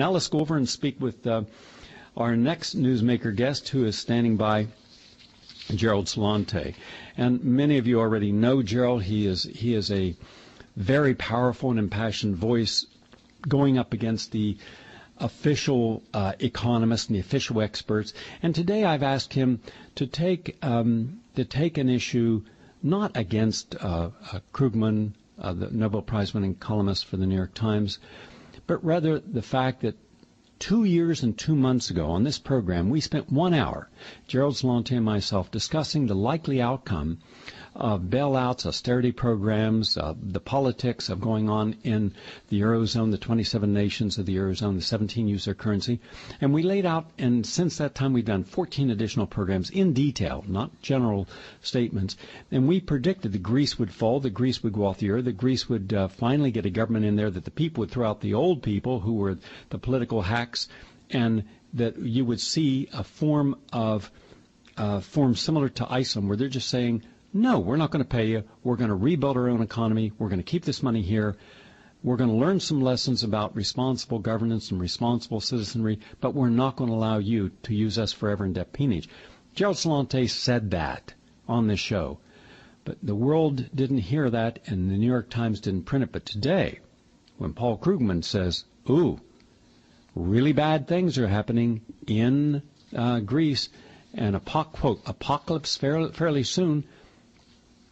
Now let's go over and speak with our next newsmaker guest, who is standing by, Gerald Celente. And many of you already know Gerald. He is a very powerful and impassioned voice going up against the official economists and the official experts. And today I've asked him to take an issue not against Krugman, the Nobel Prize-winning columnist for the New York Times, but rather the fact that 2 years and 2 months ago on this program, we spent 1 hour, Gerald Celente and myself, discussing the likely outcome of bailouts, austerity programs, the politics of going on in the Eurozone, the 27 nations of the Eurozone, the 17 use their currency. And we laid out, and since that time we've done 14 additional programs in detail, not general statements. And we predicted that Greece would fall, that Greece would go off the euro, that Greece would finally get a government in there, that the people would throw out the old people who were the political hacks, and that you would see a form similar to Iceland, where they're just saying, no, we're not going to pay you. We're going to rebuild our own economy. We're going to keep this money here. We're going to learn some lessons about responsible governance and responsible citizenry, but we're not going to allow you to use us forever in debt peonage. Gerald Celente said that on this show, but the world didn't hear that, and the New York Times didn't print it. But today, when Paul Krugman says, ooh, really bad things are happening in Greece, and quote, apocalypse fairly soon,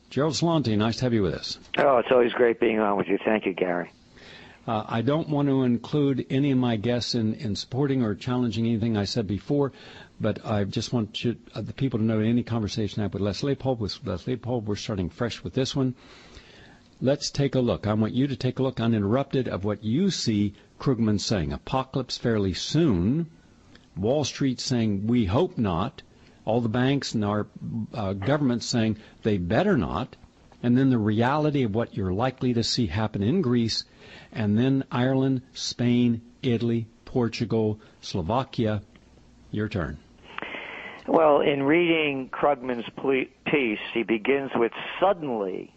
Gerald Celente, nice to have you with us. Oh, it's always great being on with you. Thank you, Gary. I don't want to include any of my guests in supporting or challenging anything I said before, but I just want the people to know any conversation I have with Leslie Pope, we're starting fresh with this one. Let's take a look. I want you to take a look uninterrupted of what you see Krugman saying. Apocalypse fairly soon. Wall Street saying, we hope not. All the banks and our government saying they better not, and then the reality of what you're likely to see happen in Greece, and then Ireland, Spain, Italy, Portugal, Slovakia. Your turn. Well, in reading Krugman's piece, he begins with, suddenly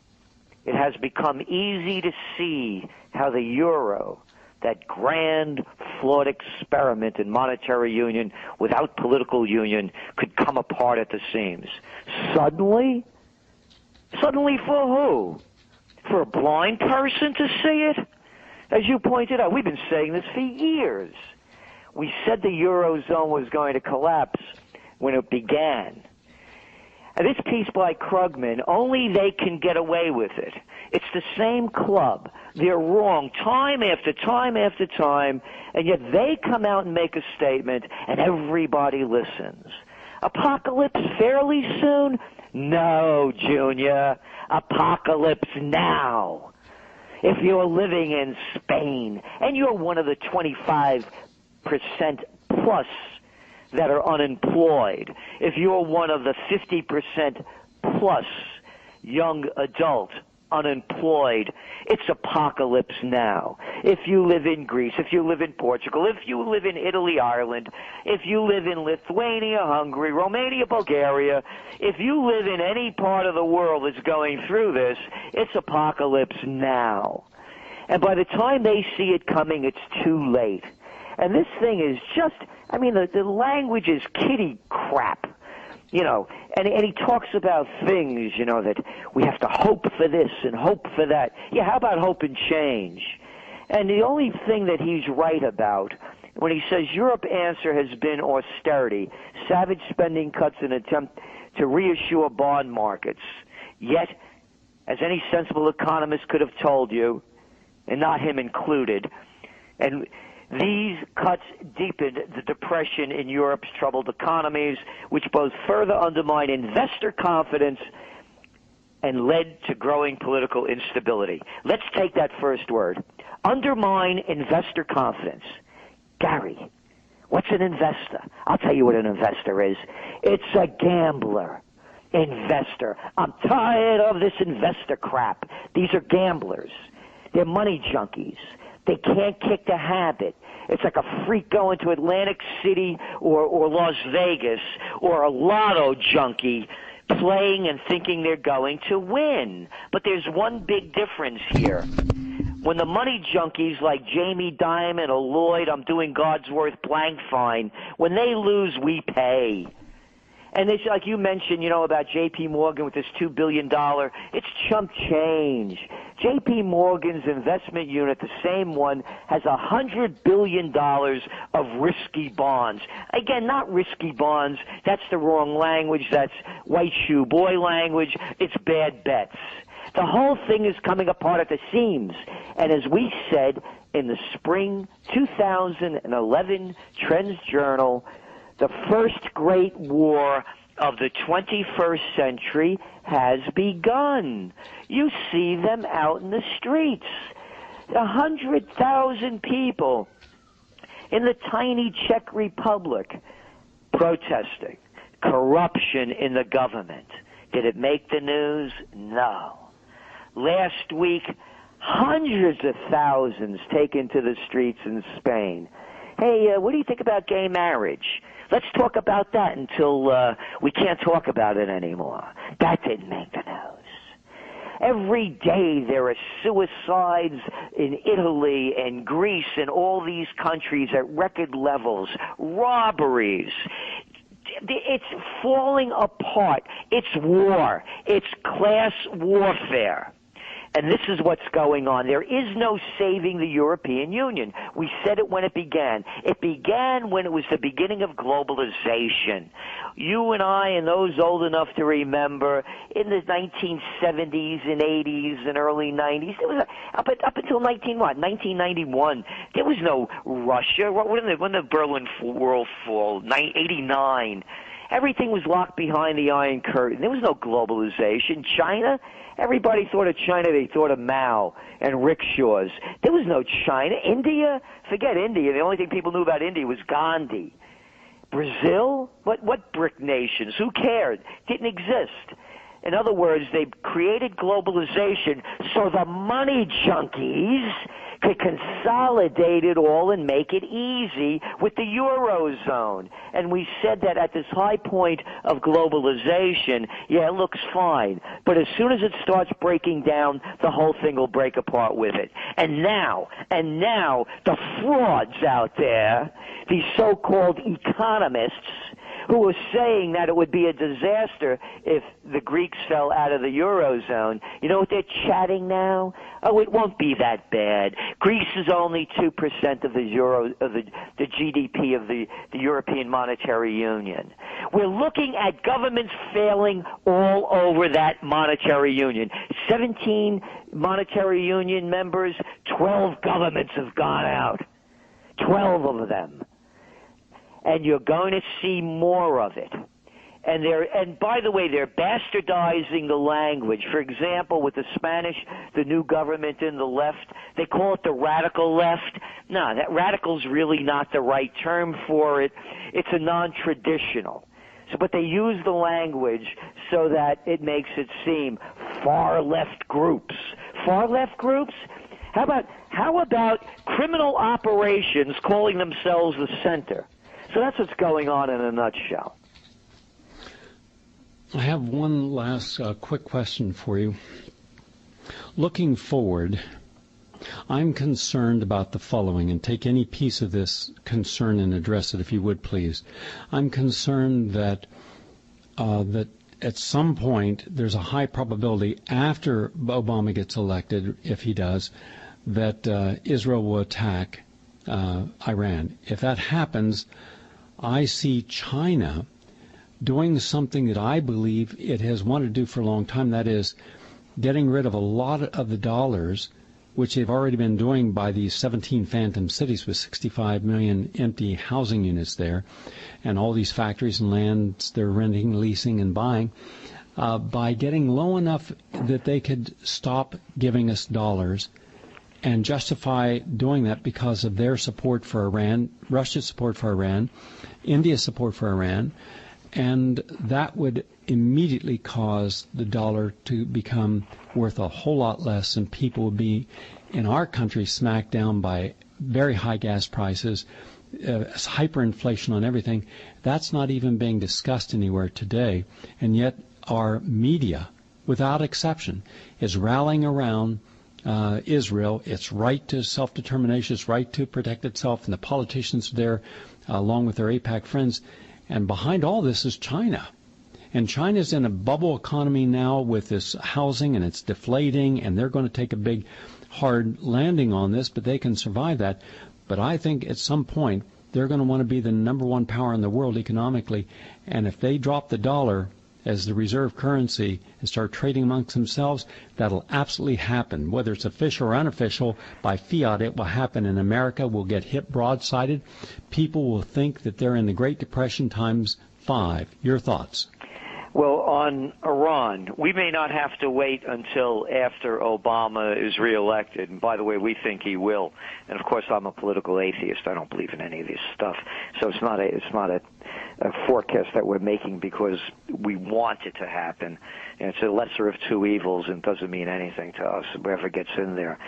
it has become easy to see how the euro, that grand, flawed experiment in monetary union without political union, could come apart at the seams. Suddenly? Suddenly for who? For a blind person to see it? As you pointed out, we've been saying this for years. We said the Eurozone was going to collapse when it began. And this piece by Krugman, only they can get away with it. It's the same club. They're wrong time after time after time, and yet they come out and make a statement, and everybody listens. Apocalypse fairly soon? No, Junior. Apocalypse now. If you're living in Spain, and you're one of the 25% plus that are unemployed, if you're one of the 50% plus young adult unemployed, it's apocalypse now. If you live in Greece, if you live in Portugal, if you live in Italy, Ireland, if you live in Lithuania, Hungary, Romania, Bulgaria, if you live in any part of the world that's going through this, it's apocalypse now. And by the time they see it coming, it's too late. And this thing is just, I mean, the language is kiddie crap. You know, and he talks about things, you know, that we have to hope for this and hope for that. Yeah, how about hope and change? And the only thing that he's right about, when he says Europe's answer has been austerity, savage spending cuts in an attempt to reassure bond markets. Yet, as any sensible economist could have told you, and not him included, and these cuts deepened the depression in Europe's troubled economies, which both further undermined investor confidence and led to growing political instability. Let's take that first word. Undermine investor confidence. Gary, what's an investor? I'll tell you what an investor is. It's a gambler. Investor. I'm tired of this investor crap. These are gamblers. They're money junkies. They can't kick the habit. It's like a freak going to Atlantic City or Las Vegas, or a lotto junkie playing and thinking they're going to win. But there's one big difference here. when the money junkies like Jamie Dimon or Lloyd, I'm doing God's worth blank fine, when they lose, we pay. And it's like you mentioned, about jpmorgan with this $2 billion. It's chump change. jpmorgan's investment unit, the same one, has $100 billion of risky bonds. Again, not risky bonds. That's the wrong language. That's white shoe boy language. It's bad bets. The whole thing is coming apart at the seams. And as we said in the spring 2011 Trends Journal, the first great war of the 21st century has begun. You see them out in the streets. 100,000 people in the tiny Czech Republic protesting corruption in the government. Did it make the news? No. Last week, hundreds of thousands taken to the streets in Spain. Hey, what do you think about gay marriage? Let's talk about that until we can't talk about it anymore. That didn't make the news. Every day there are suicides in Italy and Greece and all these countries at record levels, robberies. It's falling apart. It's war. It's class warfare. And this is what's going on. There is no saving the European Union. We said it when it began. It began when it was the beginning of globalization. You and I and those old enough to remember in the 1970s and 80s and early 90s, it was up until 1991, there was no Russia. When the Berlin Wall fall, 89, everything was locked behind the Iron Curtain. There was no globalization. China, everybody thought of China, they thought of Mao and rickshaws. There was no China. India, forget India. The only thing people knew about India was Gandhi. Brazil, what brick nations? Who cared? Didn't exist. In other words, they created globalization so the money junkies could consolidate it all and make it easy with the Eurozone. And we said that at this high point of globalization, yeah, it looks fine. But as soon as it starts breaking down, the whole thing will break apart with it. And now, the frauds out there, these so-called economists, who was saying that it would be a disaster if the Greeks fell out of the Eurozone. You know what they're chatting now? Oh, it won't be that bad. Greece is only 2% of the GDP of the European Monetary Union. We're looking at governments failing all over that monetary union. 17 monetary union members, 12 governments have gone out. 12 of them. And you're going to see more of it. And by the way, they're bastardizing the language. For example, with the Spanish, the new government in the left, they call it the radical left. No, that radical's really not the right term for it. It's a non-traditional. But they use the language so that it makes it seem far left groups. Far left groups? How about criminal operations calling themselves the center? So that's what's going on in a nutshell. I have one last quick question for you. Looking forward, I'm concerned about the following, and take any piece of this concern and address it if you would, please. I'm concerned that that at some point there's a high probability after Obama gets elected, if he does, that Israel will attack Iran. If that happens, I see China doing something that I believe it has wanted to do for a long time, that is getting rid of a lot of the dollars, which they've already been doing by these 17 phantom cities with 65 million empty housing units there, and all these factories and lands they're renting, leasing, and buying, by getting low enough that they could stop giving us dollars and justify doing that because of their support for Iran, Russia's support for Iran, India's support for Iran, and that would immediately cause the dollar to become worth a whole lot less, and people would be in our country smacked down by very high gas prices, hyperinflation on everything. That's not even being discussed anywhere today, and yet our media, without exception, is rallying around Israel, its right to self-determination, its right to protect itself, and the politicians there, along with their APAC friends. And behind all this is China. And China's in a bubble economy now with this housing, and it's deflating, and they're going to take a big, hard landing on this, but they can survive that. But I think at some point they're going to want to be the #1 power in the world economically, and if they drop the dollar as the reserve currency and start trading amongst themselves, that'll absolutely happen. Whether it's official or unofficial, by fiat it will happen, and America will get hit broadsided. People will think that they're in the Great Depression times 5. Your thoughts? Well, on Iran, we may not have to wait until after Obama is reelected. And by the way, we think he will. And of course, I'm a political atheist. I don't believe in any of this stuff. So it's not a forecast that we're making because we want it to happen. And it's a lesser of two evils and doesn't mean anything to us, whoever gets in there.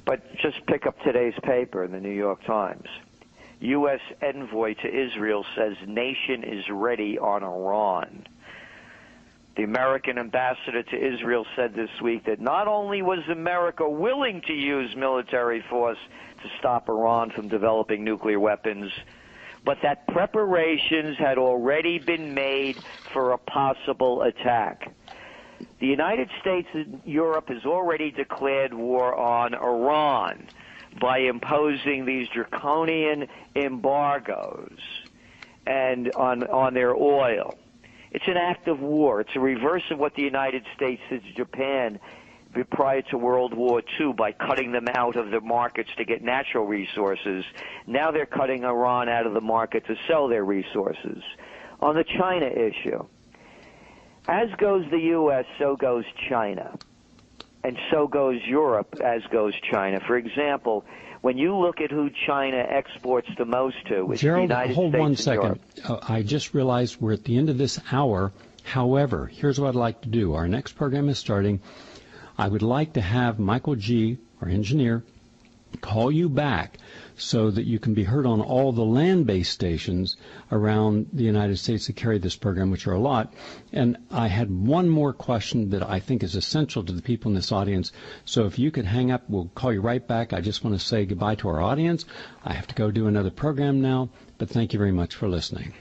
But just pick up today's paper in the New York Times. U.S. envoy to Israel says nation is ready on Iran. The American ambassador to Israel said this week that not only was America willing to use military force to stop Iran from developing nuclear weapons, but that preparations had already been made for a possible attack. The United States and Europe has already declared war on Iran by imposing these draconian embargoes and on their oil. It's an act of war. It's a reverse of what the United States did to Japan prior to World War II by cutting them out of the markets to get natural resources. Now they're cutting Iran out of the market to sell their resources. On the China issue, as goes the U.S., so goes China. And so goes Europe, as goes China. For example, when you look at who China exports the most to, it's Gerald, the United hold States one and second. I just realized we're at the end of this hour. However, here's what I'd like to do. Our next program is starting. I would like to have Michael G., our engineer, call you back so that you can be heard on all the land-based stations around the United States that carry this program, which are a lot. And I had one more question that I think is essential to the people in this audience. So if you could hang up, we'll call you right back. I just want to say goodbye to our audience. I have to go do another program now, but thank you very much for listening.